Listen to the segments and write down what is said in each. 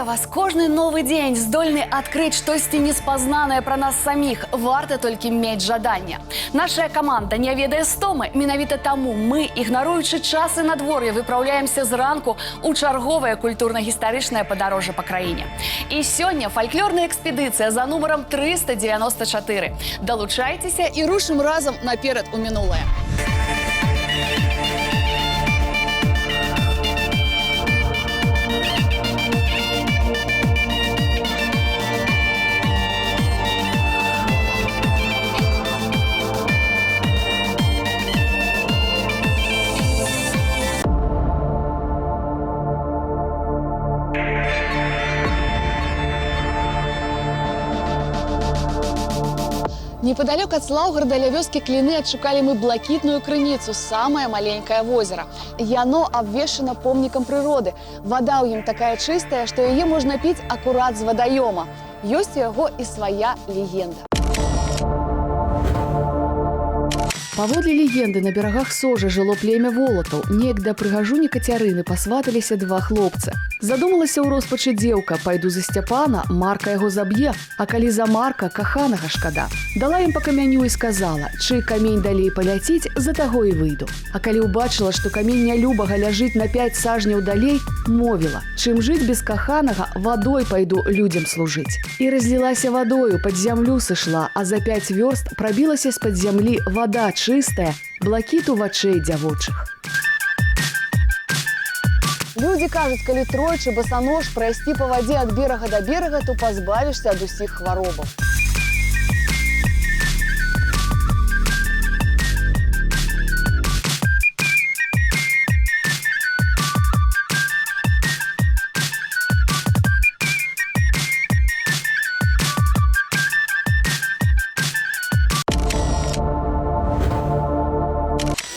Вітаю вас! Кожны новы дзень здольны адкрыць штосьці неспазнанае пра нас саміх. Варта толькі мець жаданне. Наша каманда не ведае стомы. Менавіта таму мы, ігнаруючы час і надвор'е, выпраўляемся зранку ў чарговае культурна-гістарычнае падарожжа па краіне. І сёння фальклорная экспедыцыя за нумарам 394. Далучайцеся і рушым разам наперад у мінулае. Неподалеку от Слаўгарда ля вёскі Кліны адшукалі мы блакітную крыніцу, самае маленькае возера. Яно абвешчана помнікам прыроды. Вада ў ім такая чыстая, што яе можна піць акурат з вадаёма. Ёсць у яго і свая легенда. Паводле легенды, на берагах Сожы жыло племя волатаў. Неяк да прыгажуні Кацярыны пасваталіся два хлопцы. Задумалася ў роспачы дзеўка: пайду за Сцяпана, Марка яго заб'е, а калі за Марка, каханага шкада. Дала ім па камяню і сказала: чый камень далей паляціць, за таго і выйду. А калі ўбачыла, што камень нялюбага ляжыць на 5 сажняў далей, мовіла: чым жыць без каханага, вадой пайду людзям служыць. І разлілася вадою, пад зямлю сышла, а за 5 вёрст прабілася з-пад зямлі вада чыстая, блакіту вачэй дзявочых. Людзі кажуць, калі тройчы басанож прайсці па вадзе ад берага да берага, то пазбавішся ад усіх хваробаў.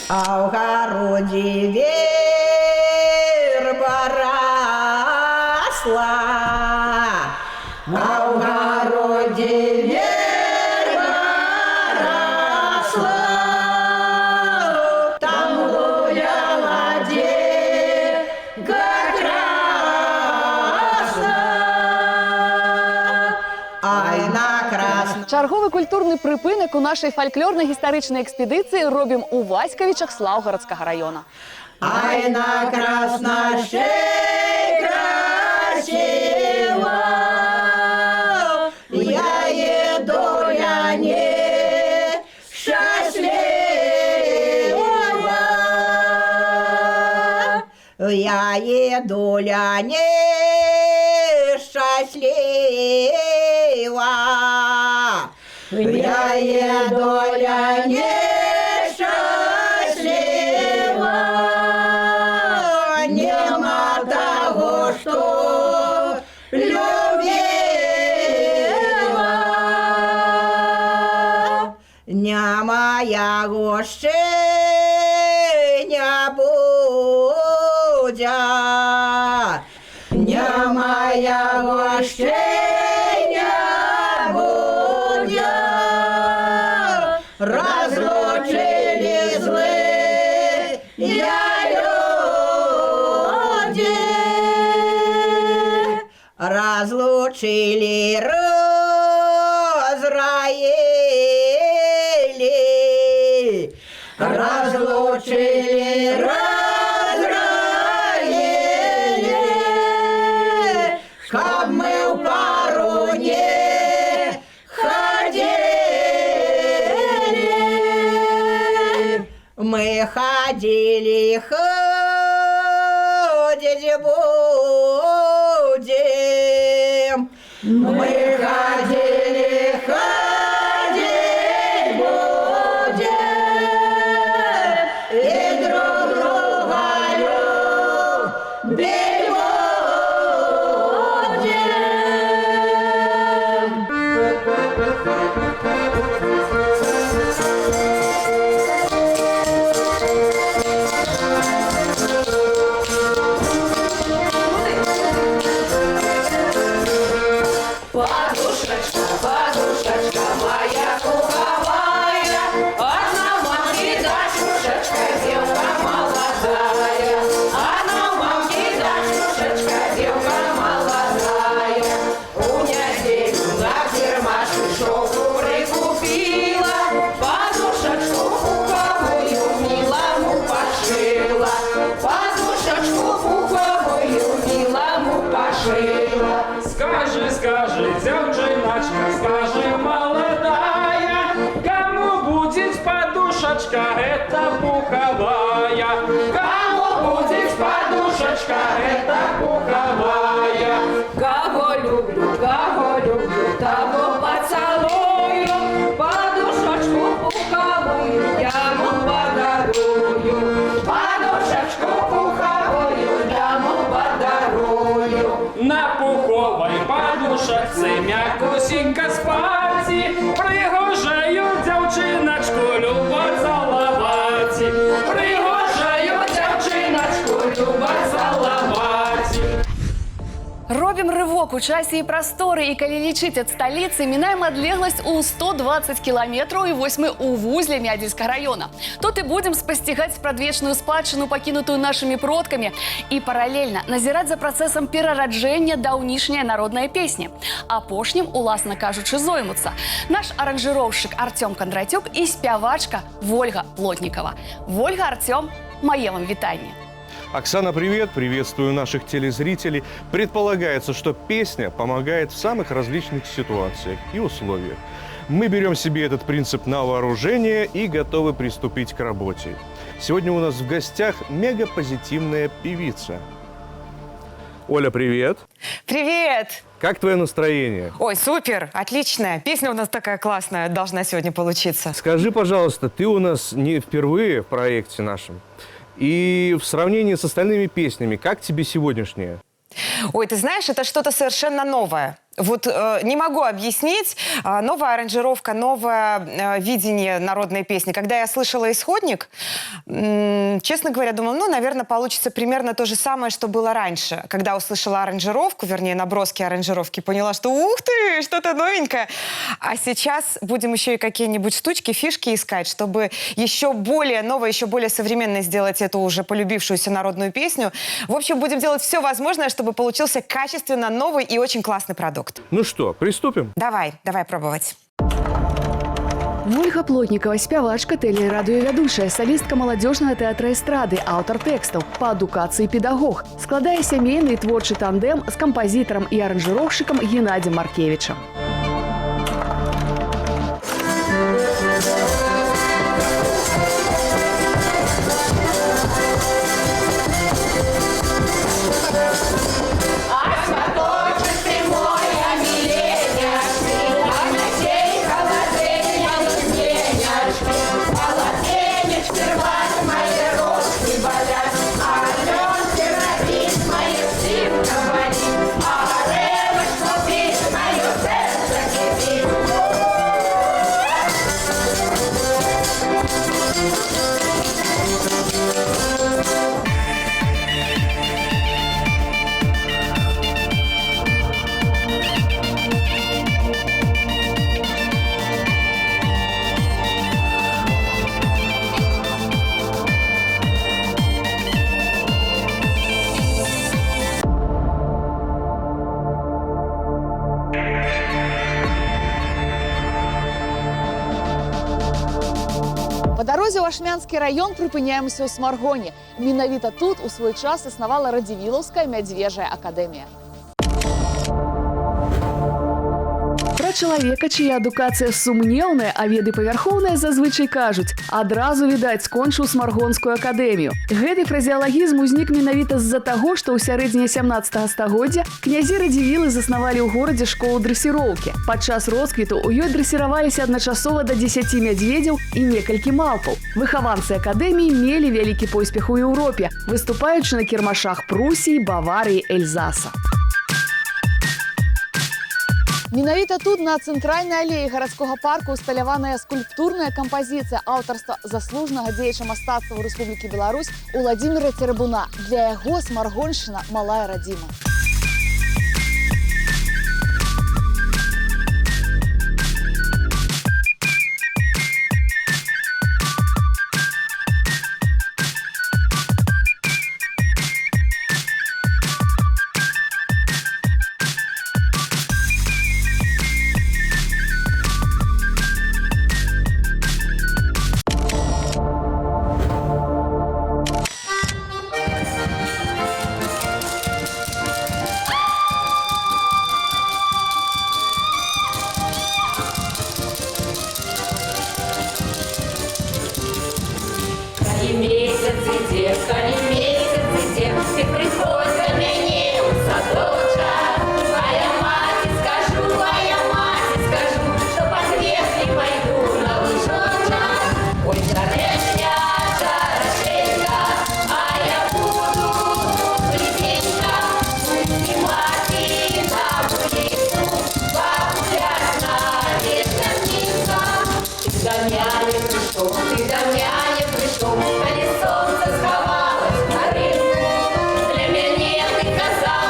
А в городе верба росла, а в городе верба росла, там гуляла девка красная, ай на красную. Чарговы культурны прыпынак у нашай фальклорна-гістарычнай экспедыцыі робім у Васькавічах Слаўгарадскага района. Ай на красношей красиво, я еду, я не счастлива, я еду, я не счастлива, я еду, я не счастлива, нема того, что любила, нема яго ще не буде, нема яго ще разлучили злые люди, разлучили, разраили, разлучили, разраили, как мы в пару не ходили, мы ходили, ходить будем, мы ходили, ходить будем, и друг друга любить молодая, а на мамке дашь Кому будет подушечка, это пуховая. Кого люблю, того поцелую, подушечку пуховую я ему подарую. Подушечку пуховую я ему подарую. На пуховой подушечце мякусенько спать, пригожаю девчиночку любо целовать. Пригожаю девчиночку любо целовать. Робім рывок у часе і прасторы, і калі лічыць ад сталіцы, мінаем адлегласць у 120 кіламетраў і вось мы у вузле Мядзельскага района. Тут і будзем спасцігаць спрадвечную спадчыну, пакінутую нашымі продкамі, і паралельна назіраць за працэсам перараджэння даўнішняй народнай песні. Апошнім, уласна кажучы, зоймуцца наш аранжыроўшчык Артём Кондратюк і спявачка Вольга Плотнікава. Вольга, Артём, мае вам вітанне. Оксана, привет! Приветствую наших телезрителей. Предполагается, что песня помогает в самых различных ситуациях и условиях. Мы берем себе этот принцип на вооружение и готовы приступить к работе. Сегодня у нас в гостях мегапозитивная певица. Оля, привет! Привет! Как твое настроение? Ой, супер, отличная. Песня у нас такая классная должна сегодня получиться. Скажи, пожалуйста, ты у нас не впервые в проекте нашем. И в сравнении с остальными песнями, как тебе сегодняшняя? Ой, ты знаешь, это что-то совершенно новое. Вот не могу объяснить. Новая аранжировка, новое видение народной песни. Когда я слышала исходник, честно говоря, думала, ну, наверное, получится примерно то же самое, что было раньше. Когда услышала аранжировку, вернее, наброски аранжировки, поняла, что ух ты, что-то новенькое. А сейчас будем еще и какие-нибудь штучки, фишки искать, чтобы еще более новое, еще более современно сделать эту уже полюбившуюся народную песню. В общем, будем делать все возможное, чтобы получился качественно новый и очень классный продукт. Ну что, приступим? Давай пробовать. Вольга Плотнікава, спявачка, тэлерадыёвядучая, салістка маладзёжнага тэатра эстрады, аўтар тэкстаў, па адукацыі педагог. Складае сямейны і творчы тандэм з кампазітарам і аранжыроўшчыкам Геннадзем Маркевічам. Па дарозе ў Ашмянскі раён прыпыняемся ў Смаргоне. Менавіта тут у свой час існавала Радзівілаўская мядзвежая акадэмія. Пра чалавека, чыя адукацыя сумнеўная, а веды павярхоўныя, зазвычай кажуць, адразу відаць, скончыў Смаргонскую акадэмію. Гэты фразеалагізм узнік менавіта з-за таго, што ў сярэдзіне 17 стагоддзя князі Радзівілы заснавалі ў горадзе школу дрэсіроўкі. Падчас росквіту ў ёй дрэсіраваліся адначасова да 10 мядзведзяў і некалькі малпаў. Выхаванцы акадэміі мелі вялікі поспех у Еўропе, выступаючы на кірмашах Прусіі, Баварыі, Эльзаса. Менавіта тут, на цэнтральнай алеі гарадскога парку, усталяваная скульптурная кампазіцыя аўтарства заслужанага дзеяча мастацтва Рэспублікі Беларусь Уладзіміра Церабуна. Для яго Смаргоншчына малая радзіма. цвіце, калі месяц цвіце, ты приходь ко мяне ў садочак. А я маці скажу, што пад ветлі пайду на лужочак. Ой, чарэшня, чарашенька, а я буду близенька. Пусти маці на вуліцу, пагуляць на вечарніцах. Ты до меня не пришел, коли солнце сховалось на рынку. Для меня ты казал,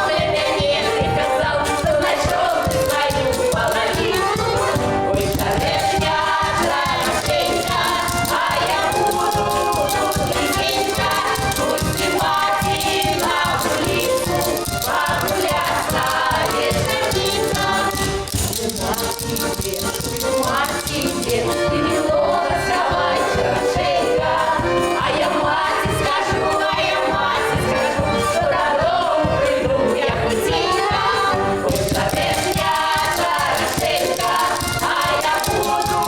что нашел ты свою половинку. Ой, чарэшня, чарашенька, а я буду близенька. Пусти маці на вуліцу, пагуляць на вечарніцах. Маці, где ты мило расковай, чарашенька. А я маці скажу, що додому прийду я хутенька. Ой, чарэшня, чарашенька, а я буду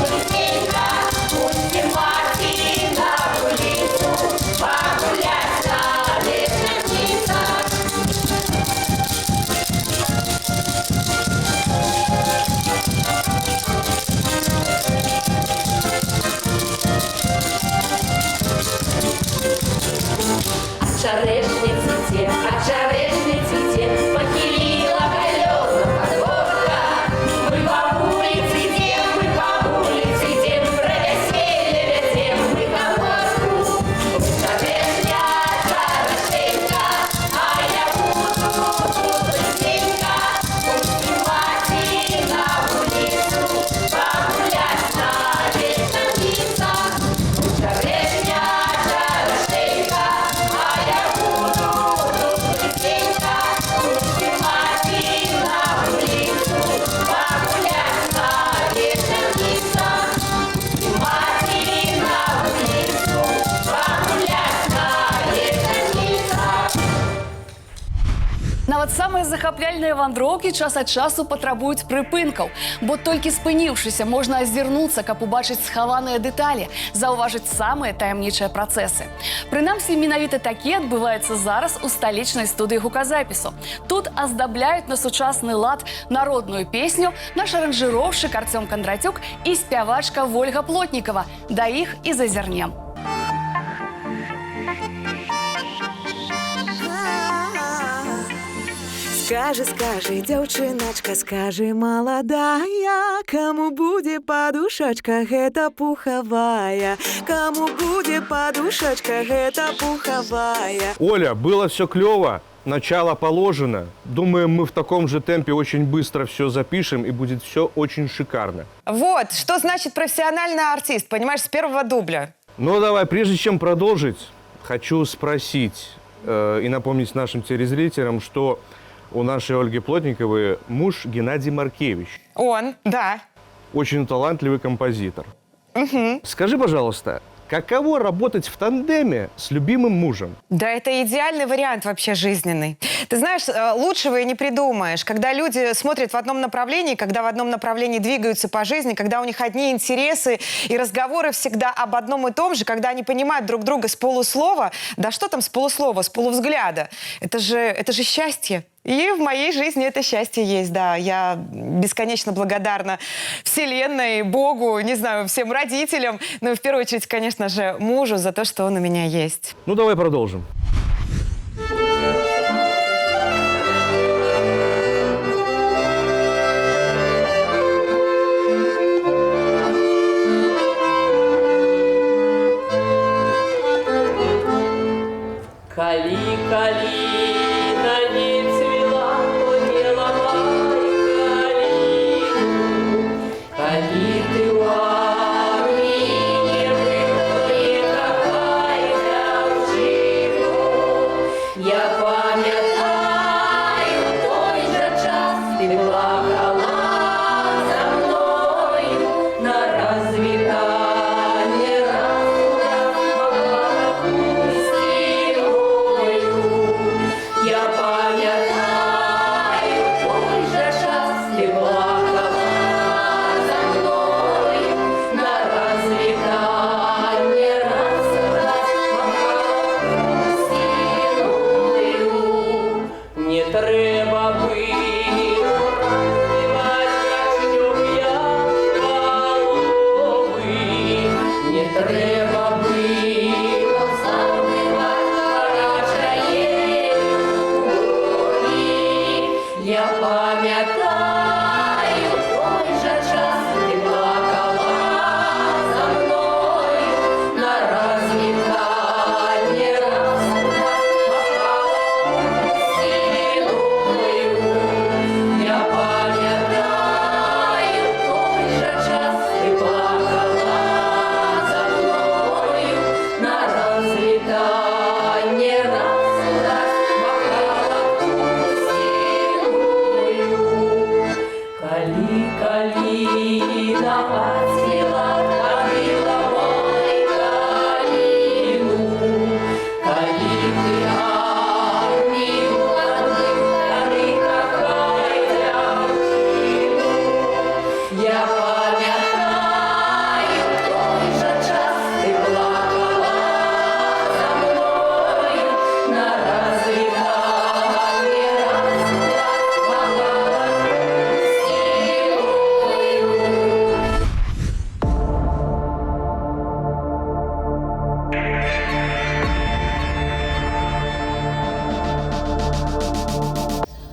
близенька. Пусти маці на вуліцу, пагуляць на вечарніцах. Чарэшні цвіце, пахіліла галёна падворка. Мы па вуліцы ідзем, пра вяселле вядзем мы гаворку. Чарэшня, чарашенька, а я буду близенька. Пусти маці на вуліцу, пагуляць на вечарніцах. Чарэшня, чарашенька, а я буду близенька. Пусти маці на вуліцу, пагуляць на вечарніцах. Маці на вуліцу, пагуляць на вечарніцах. Нават самыя захапляльныя вандроўкі час ад часу патрабуюць прыпынкаў, бо толькі спыніўшыся можна азірнуцца, каб убачыць схаваныя дэталі, заўважыць самыя таямнічыя працэсы. Прынамсі, менавіта такі адбываецца зараз у сталічнай студыі гуказапісу. Тут аздабляюць на сучасны лад народную песню наш аранжыроўшчык Арцём Кандратюк і спявачка Вольга Плотнікава. Да іх і зазірнем. Скажи, дзяўчыначка, скажи, маладая, каму будзе падушачка, гэта пуховая. Каму будзе падушачка, гэта пуховая. Оля, было все клево, начало положено. Думаем, мы в таком же темпе очень быстро все запишем, и будет все очень шикарно. Вот, что значит профессиональный артист, понимаешь, с первого дубля. Ну, давай, прежде чем продолжить, хочу спросить и напомнить нашим телезрителям, что у нашей Ольги Плотниковой муж Геннадий Маркевич. Он, да. Очень талантливый композитор. Скажи, пожалуйста, каково работать в тандеме с любимым мужем? Да, это идеальный вариант вообще жизненный. Ты знаешь, лучшего и не придумаешь. Когда люди смотрят в одном направлении, когда в одном направлении двигаются по жизни, когда у них одни интересы и разговоры всегда об одном и том же, когда они понимают друг друга с полуслова, да что там с полуслова, с полувзгляда, это же счастье. И в моей жизни это счастье есть, да. Я бесконечно благодарна Вселенной, Богу, не знаю, всем родителям, но в первую очередь, конечно же, мужу за то, что он у меня есть. Ну, давай продолжим. Калина не цвела, то пела калину. Кали ты у армии выплыли, какая девчина. Я памятаю той же час, ты плакала за мною на развитание я памятаю той же час, ты плакала за мною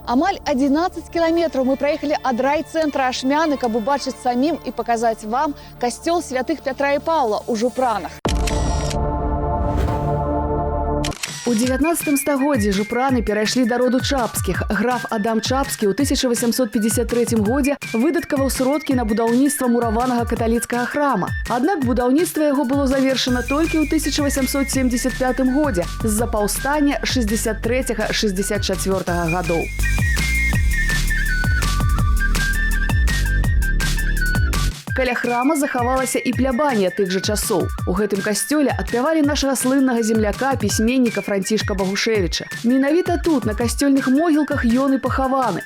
Амаль 11 километров мы проехали от райцентра Ашмяны, каб убачыць самим и показать вам костел святых Петра и Павла у Жупранах. У 19 стагоддзі жупраны перайшлі да роду Чапскіх. Граф Адам Чапскі ў 1853 годзе выдаткаваў сродкі на будаўніцтва мураванага каталіцкага храма. Аднак будаўніцтва яго было завершана толькі ў 1875 годзе з-за паўстання 63-64 гадоў. Каля храма захавалася і плябанія тых жа часоў. У гэтым касцёле адпявалі нашага слыннага земляка, пісьменніка Францішка Багушевіча. Менавіта тут, на касцёльных могілках, ён і пахаваны.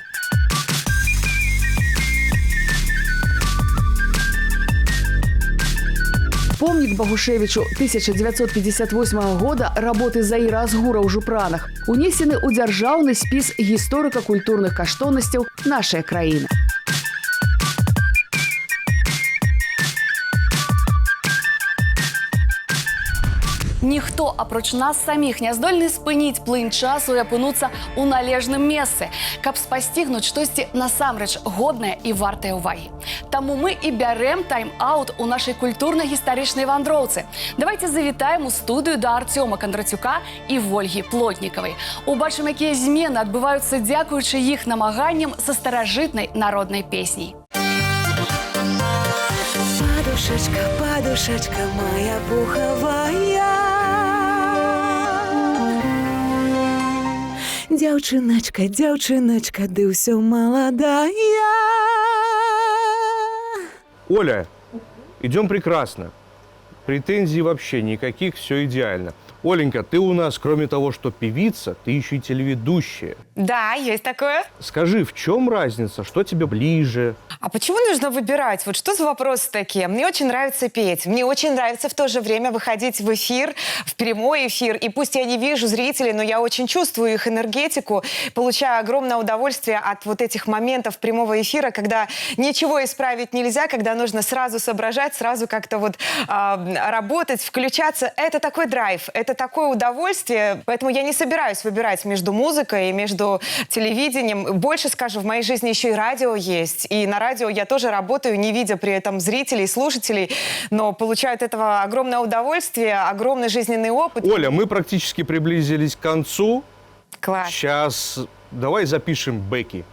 Помнік Багушевічу 1958 года работы Заіра Азгура ў Жупранах унесены ў дзяржаўны спіс гісторыка-культурных каштоўнасцяў нашай краіны. Ніхто, апроч нас саміх, не здольны спыніць плынь часу і апынуцца ў належным месцы, каб спасцігнуць штосьці насамрэч годнае і вартае ўвагі. Таму мы і бярэм тайм-аут у нашай культурна-гістарычнай вандроўцы. Давайте завітаем у студыю да Артёма Кандрацюка і Вольгі Плотнікавай. Убачым, якія змены адбываюцца дзякуючы іх намаганням са старажытнай народнай песняй. Подушечка, подушечка моя пуховая, дзяўчыначка, дзяўчыначка, ды ўсё маладая. Оля, идем прекрасно. Претензий вообще никаких, все идеально. Оленька, ты у нас, кроме того, что певица, ты еще и телеведущая. Да, есть такое. Скажи, в чем разница? Что тебе ближе? А почему нужно выбирать? Вот что за вопросы такие? Мне очень нравится петь. Мне очень нравится в то же время выходить в эфир, в прямой эфир. И пусть я не вижу зрителей, но я очень чувствую их энергетику, получаю огромное удовольствие от вот этих моментов прямого эфира, когда ничего исправить нельзя, когда нужно сразу соображать, сразу как-то вот работать, включаться. Это такой драйв, это такое удовольствие. Поэтому я не собираюсь выбирать между музыкой и между телевидением. Больше скажу, в моей жизни еще и радио есть. И на радио я тоже работаю, не видя при этом зрителей, слушателей, но получаю от этого огромное удовольствие, огромный жизненный опыт. Оля, мы практически приблизились к концу. Класс. Сейчас давай запишем бэки.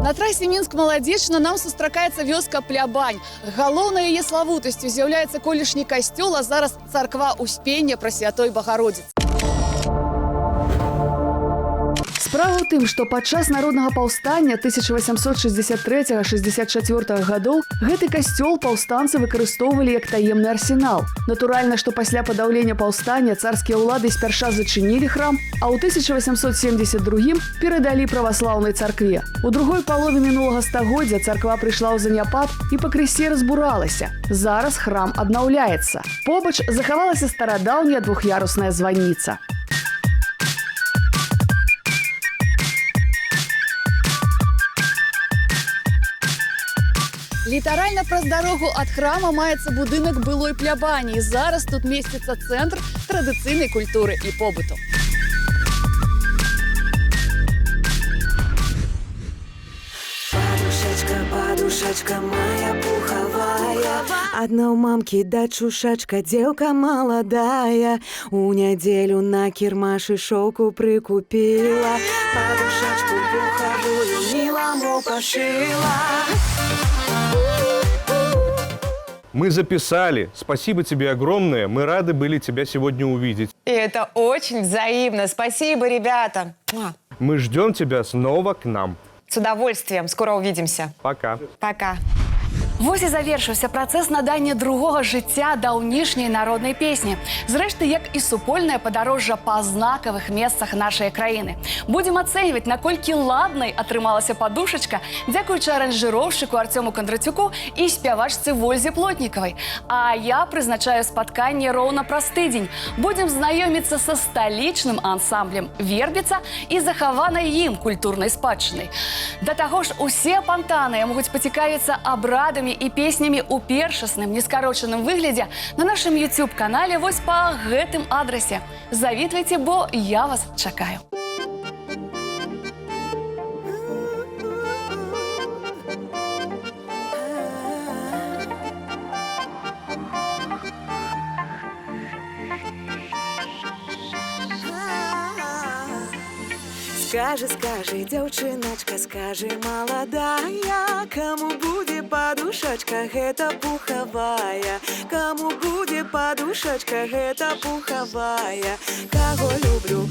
На трасе Мінск-Маладзечна нам сустракаецца вёска Плябань. Галоўнай яе славутасцю з'яўляецца колішні касцёл, а зараз царква Успення Прасвятой Багародзіцы. Справа ў тым, што падчас народнага паўстання 1863-64 гадоў гэты касцёл паўстанцы выкарыстоўвалі як таемны арсенал. Натуральна, што пасля падаўлення паўстання царскія ўлады спярша зачынілі храм, а ў 1872 перадалі праваслаўнай царкве. У другой палове мінулага стагоддзя царква прыйшла ў заняпад і пакрысе разбуралася. Зараз храм аднаўляецца. Побач захавалася старадаўняя двух'ярусная званіца. Літаральна праз дарогу ад храма маецца будынак былой плябаніі. Зараз тут месціцца цэнтр традыцыйнай культуры і побыту. Подушечка, подушечка моя пуховая, одна у мамки дачушачка, девка молодая, у нядзелю на кірмашы шоўку прикупила, подушечку пуховую милому пошила. Мы записали. Спасибо тебе огромное. Мы рады были тебя сегодня увидеть. И это очень взаимно. Спасибо, ребята. Мы ждем тебя снова к нам. С удовольствием. Скоро увидимся. Пока. Пока. Вось і завершыўся працэс надання другога жыцця даўнішняй народнай песні. Зрэшты, як і супольнае падарожжа па знакавых месцах нашай краіны. Будзем ацэньваць, наколькі ладнай атрымалася падушачка, дзякуючы аранжыроўшчыку Артёму Кондратюку і спявачцы Вользе Плотнікавай. А я прызначаю спатканне роўна праз тыдзень. Будзем знаёміцца са сталічным ансамблем «Вербіца» і захаванай ім культурнай спадчынай. Да таго ж, усе апантаныя могуць пацікавіцца абрадамі і песнямі ў першасным нескарочаным выглядзе на нашым YouTube-канале вось па гэтым адрасе. Завітвайце, бо я вас чакаю. Скажи, скажи, дзяўчыначка, скажи, маладая, каму будзе падушачка, гэта пухавая. Каму будзе падушачка, гэта пухавая. Каго люблю,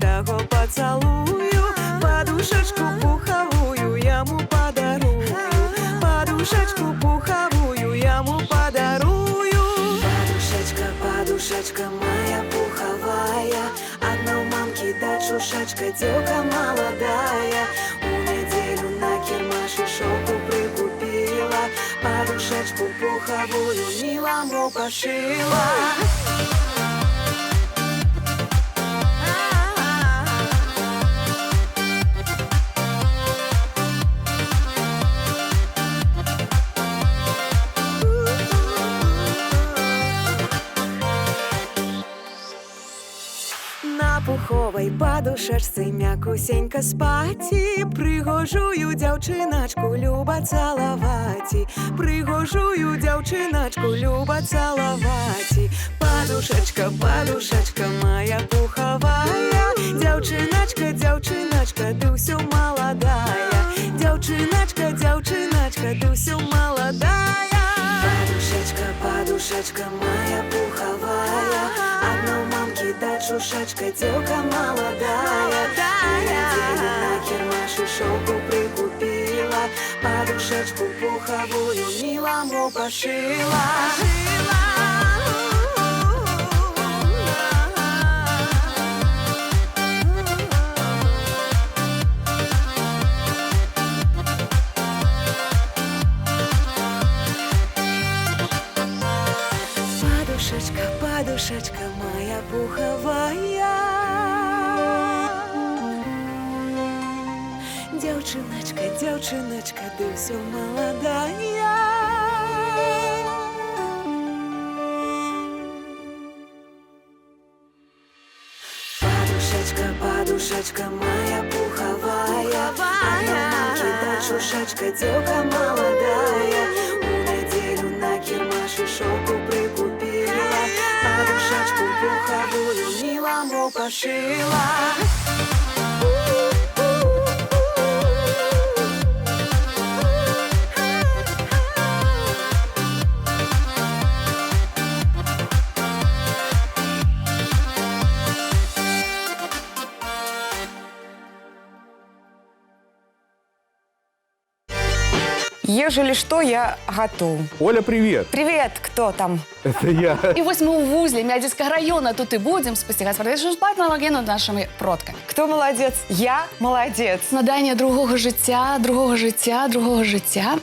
таго пацалую. Падушачку пухавую яму падарую. Падушачку пухавую яму падарую. Падушачка, падушачка моя пухавая, адна ў мамкі дачушачка, дзеўка маладая. У нядзелю на кірмашы шоўку прыкупіла, падушачку пухавую міламу пашыла. На пуховай падушачцы мякусенька спаці, прыгожую дзяўчыначку люба цалаваці. Прыгожую дзяўчыначку люба цалаваці. Падушачка, падушачка моя пухавая, дзяўчыначка, дзяўчыначка, ты ўсё маладая. Дзяўчыначка, дзяўчыначка, ты ўсё маладая. Падушачка, падушачка моя пухавая, адна ў мамкі дачушачка, дзеўка маладая. У нядзелю на кірмашы шоўку прыкупіла, падушачку пухавую міламу пашыла. Падушачка, падушачка моя пухавая, дзяўчыначка, дзяўчыначка, ты ўсё маладая. Падушачка, падушачка моя пухавая, адна мамкі дачушачка, дзеўка маладая. У нядзелю на кірмашы шоўку прыкупіла, падушачку пухавую міламу пашыла. Ежели что, я готов. Оля, привет! Привет, кто там? Это я. І вось мы ў вузле Мядзельскага района, тут і будзем спасцігаць прадвечную спадмалагену нашымі продкамі. Кто молодец? Я молодец. Надання другога жыцця, другога жыцця, другога жыцця.